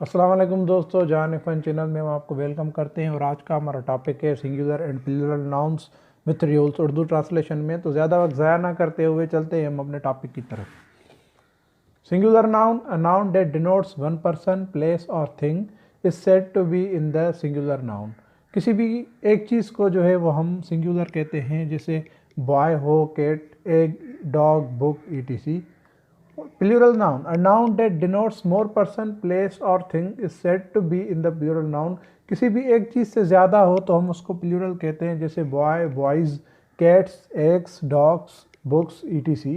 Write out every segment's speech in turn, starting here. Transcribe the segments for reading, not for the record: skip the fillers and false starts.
अस्सलाम वालेकुम दोस्तों, जान फन चैनल में हम आपको वेलकम करते हैं। और आज का हमारा टॉपिक है singular and plural nouns with rules Urdu translation में। तो ज़्यादा वक्त ज़ाया ना करते हुए चलते हैं हम अपने टॉपिक की तरफ। Singular noun, a noun that denotes one person, place और thing is said to be in the singular noun. किसी भी एक चीज़ को जो है वो हम सिंगुलर कहते हैं, जैसे बॉय हो, cat, egg, dog, book, ETC. Plural noun, a noun that denotes more person, place और thing is said to be in the plural noun। किसी भी एक चीज़ से ज़्यादा हो तो हम उसको प्लूरल कहते हैं, जैसे boy, boys, cats, eggs, dogs, books, etc.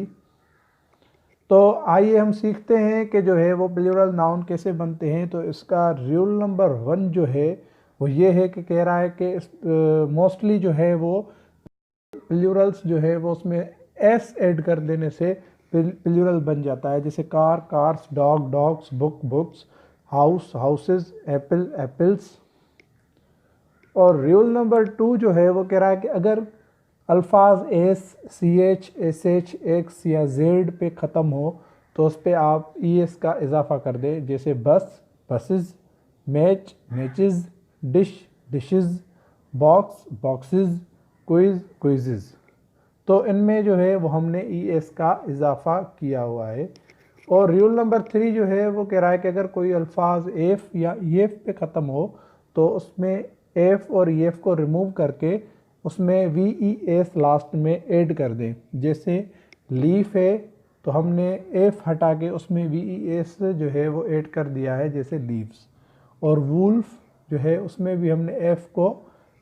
तो आइए हम सीखते हैं कि जो है वो प्लूरल नाउन कैसे बनते हैं। तो इसका रूल नंबर 1 जो है वो ये है कि कह रहा है कि मोस्टली जो है वो प्लूरल्स जो है वो उसमें एस ऐड कर देने से प्लूरल बन जाता है, जैसे car, cars, dog, dogs, book, books, house, houses, Apple, apples. और रूल नंबर 2 जो है वो कह रहा है कि अगर अल्फाज S, C H, S H, X या जेड पे ख़त्म हो तो उस पर आप ई एस का इजाफा कर दें, जैसे बस, buses, match, matches, dish, dishes, box, boxes, quiz, quizzes. तो इनमें जो है वो हमने ई एस का इजाफा किया हुआ है। और रूल नंबर 3 जो है वो कह रहा है कि अगर कोई अल्फाज एफ या ई एफ पे ख़त्म हो तो उसमें एफ और ई एफ को रिमूव करके उसमें वी ई एस लास्ट में ऐड कर दें। जैसे लीफ है तो हमने एफ हटा के उसमें वी ई एस जो है वो ऐड कर दिया है, जैसे लीव्स। और वुल्फ जो है उसमें भी हमने एफ को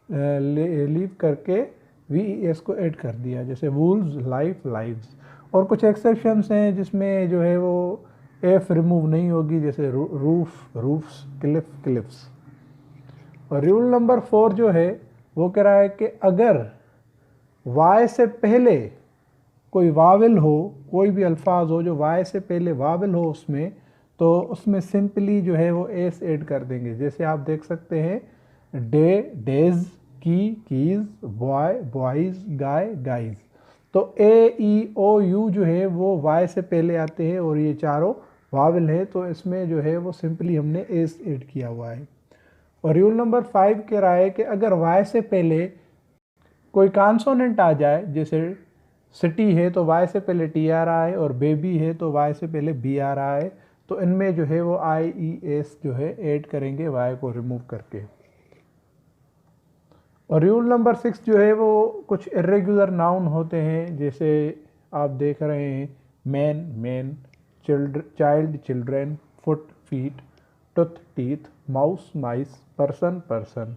लीव करके वी ई एस को ऐड कर दिया, जैसे वूल्स, लाइफ, लाइव्स। और कुछ एक्सेप्शंस हैं जिसमें जो है वो एफ रिमूव नहीं होगी, जैसे रूफ, रूफ्स, क्लिफ, क्लिफ्स। और रूल नंबर 4 जो है वो कह रहा है कि अगर वाई से पहले कोई वावल हो, कोई भी अल्फाज हो जो वाई से पहले वावल हो उसमें, तो उसमें सिंपली जो है वो एस ऐड कर देंगे। जैसे आप देख सकते हैं डे, डेज, की, कीज, बॉय, बॉयज़, गाय, गाइज। तो ए, ई, ओ, यू जो है वो वाई से पहले आते हैं और ये चारों वावल है, तो इसमें जो है वो सिंपली हमने एस ऐड किया हुआ है। और रूल नंबर 5 कह रहा है कि अगर वाई से पहले कोई कॉन्सोनेंट आ जाए, जैसे सिटी है तो वाई से पहले टी आ रहा है, और बेबी है तो वाई से पहले बी आ रहा है, तो इनमें जो है वो आई ई एस जो है ऐड करेंगे वाई को रिमूव करके। और रूल नंबर 6 जो है वो कुछ इरेगुलर नाउन होते हैं, जैसे आप देख रहे हैं man, man, child, children, foot, feet, tooth, teeth, mouse, mice, person, person.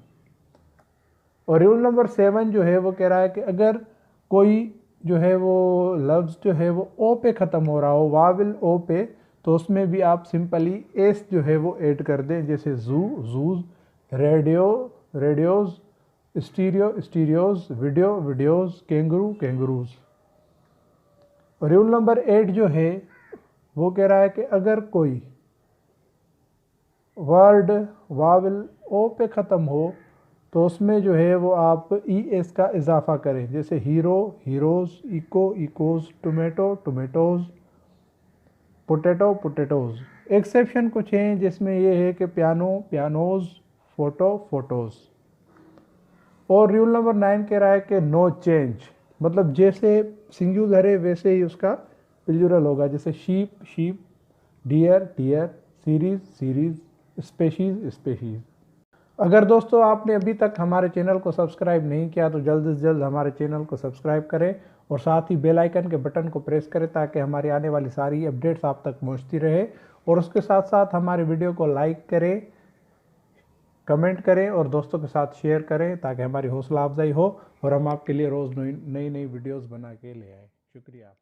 और रूल नंबर 7 जो है वो कह रहा है कि अगर कोई जो है वो लफ्ज़ जो है वो ओ पे ख़त्म हो रहा हो, वाविल ओ पे, तो उसमें भी आप सिंपली एस जो है वो ऐड कर दें, जैसे zoo, zoos, radio, radios, stereo, stereos, video, videos, kangaroo, kangaroos. Rule number 8 जो है वो कह रहा है कि अगर कोई वर्ड वावल ओ पे ख़त्म हो तो उसमें जो है वो आप ई एस का इजाफा करें, जैसे hero, heroes, echo, echoes, tomato, tomatoes, potato, potatoes. Exception कुछ हैं जिसमें ये है कि पियानो, पियानोज़, फ़ोटो, फ़ोटोज़। और रूल नंबर 9 कह रहा है कि नो चेंज, मतलब जैसे सिंगुलर है वैसे ही उसका प्लूरल होगा, जैसे sheep, sheep, deer, deer, series, series, species, species. अगर दोस्तों आपने अभी तक हमारे चैनल को सब्सक्राइब नहीं किया तो जल्द से जल्द हमारे चैनल को सब्सक्राइब करें और साथ ही बेल आइकन के बटन को प्रेस करें ताकि हमारी आने वाली सारी अपडेट्स आप तक पहुंचती रहे। और उसके साथ साथ हमारे वीडियो को लाइक करें, कमेंट करें और दोस्तों के साथ शेयर करें ताकि हमारी हौसला अफजाई हो और हम आपके लिए रोज़ नई नई वीडियोज़ बना के ले आएँ। शुक्रिया।